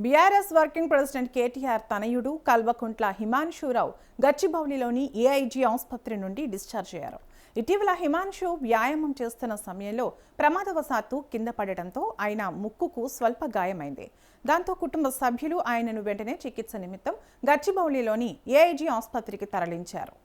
BRS working president KTR తనయుడు Kalvakuntla హిమాన్షురావు గచ్చిబౌలిలోని AIG ఆసుపత్రి నుండి డిశ్చార్జ్ అయ్యారు. ఇటీవల హిమాన్షు వ్యాయామం చేస్తున్న సమయంలో ప్రమాదవశాత్తు కింద పడడంతో ఆయన ముక్కుకు స్వల్ప గాయమైంది. దాంతో కుటుంబ సభ్యులు ఆయనను వెంటనే చికిత్స నిమిత్తం గచ్చిబౌలిలోని ఏఐజీ ఆసుపత్రికి తరలించారు.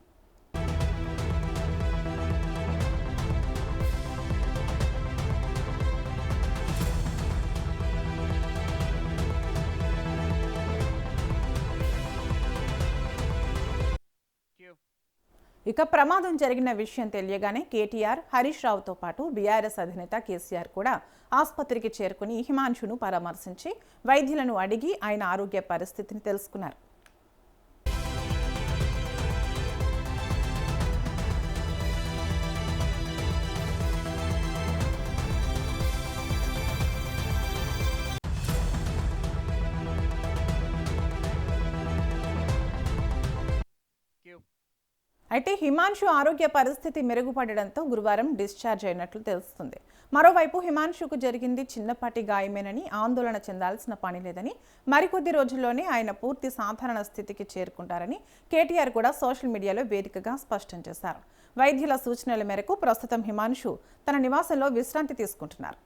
ఇక ప్రమాదం జరిగిన విషయం తెలియగానే కేటీఆర్, హరీష్ రావుతో పాటు బీఆర్ఎస్ అధినేత కేసీఆర్ కూడా ఆసుపత్రికి చేరుకుని హిమాన్షును పరామర్శించి వైద్యులను అడిగి ఆయన ఆరోగ్య పరిస్థితిని తెలుసుకున్నారు. అయితే హిమాన్షు ఆరోగ్య పరిస్థితి మెరుగుపడడంతో గురువారం డిశ్చార్జ్ అయినట్లు తెలుస్తుంది. మరోవైపు హిమాన్షుకు జరిగింది చిన్నపాటి గాయమేనని ఆందోళన చెందాల్సిన పని లేదని, మరికొద్ది రోజుల్లోనే ఆయన పూర్తి సాధారణ స్థితికి చేరుకుంటారని కేటీఆర్ కూడా సోషల్ మీడియాలో వేదికగా స్పష్టం చేశారు. వైద్యుల సూచనల మేరకు ప్రస్తుతం హిమాన్షు తన నివాసంలో విశ్రాంతి తీసుకుంటున్నారు.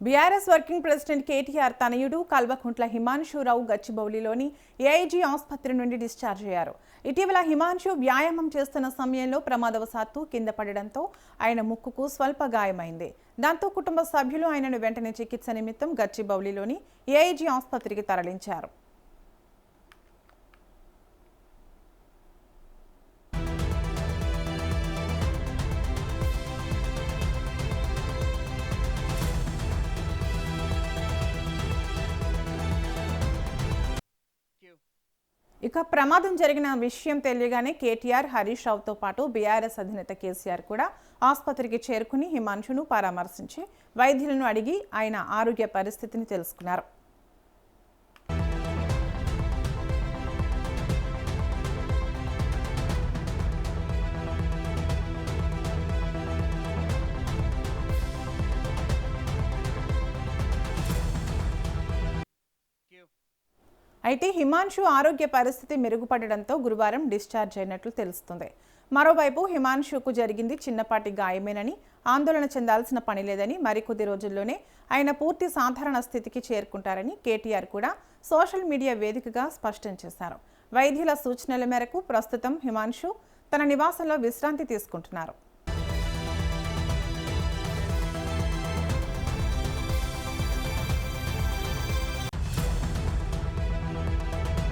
బీఆర్ఎస్ వర్కింగ్ ప్రెసిడెంట్ కేటీఆర్ తనయుడు కల్వకుంట్ల హిమాన్షురావు గచ్చిబౌలిలోని ఏఐజీ ఆసుపత్రి నుండి డిశ్చార్జ్ అయ్యారు. ఇటీవల హిమాన్షు వ్యాయామం చేస్తున్న సమయంలో ప్రమాదవశాత్తు కింద పడడంతో ఆయన ముక్కుకు స్వల్ప గాయమైంది. దాంతో కుటుంబ సభ్యులు ఆయనను వెంటనే చికిత్స నిమిత్తం గచ్చిబౌలిలోని ఏఐజీ ఆసుపత్రికి తరలించారు. ఇక ప్రమాదం జరిగిన విషయం తెలియగానే కేటీఆర్, హరీష్ రావుతో పాటు బీఆర్ఎస్ అధినేత కేసీఆర్ కూడా ఆసుపత్రికి చేరుకుని హిమాన్షును పరామర్శించి వైద్యులను అడిగి ఆయన ఆరోగ్య పరిస్థితిని తెలుసుకున్నారు. అయితే హిమాన్షు ఆరోగ్య పరిస్థితి మెరుగుపడడంతో గురువారం డిశ్చార్జ్ అయినట్లు తెలుస్తుంది. మరోవైపు హిమాన్షుకు జరిగింది చిన్నపాటి గాయమేనని, ఆందోళన చెందాల్సిన పని లేదని, మరికొద్ది రోజుల్లోనే ఆయన పూర్తి సాధారణ స్థితికి చేరుకుంటారని కేటీఆర్ కూడా సోషల్ మీడియా వేదికగా స్పష్టం చేశారు. వైద్యుల సూచనల మేరకు ప్రస్తుతం హిమాన్షు తన నివాసంలో విశ్రాంతి తీసుకుంటున్నారు.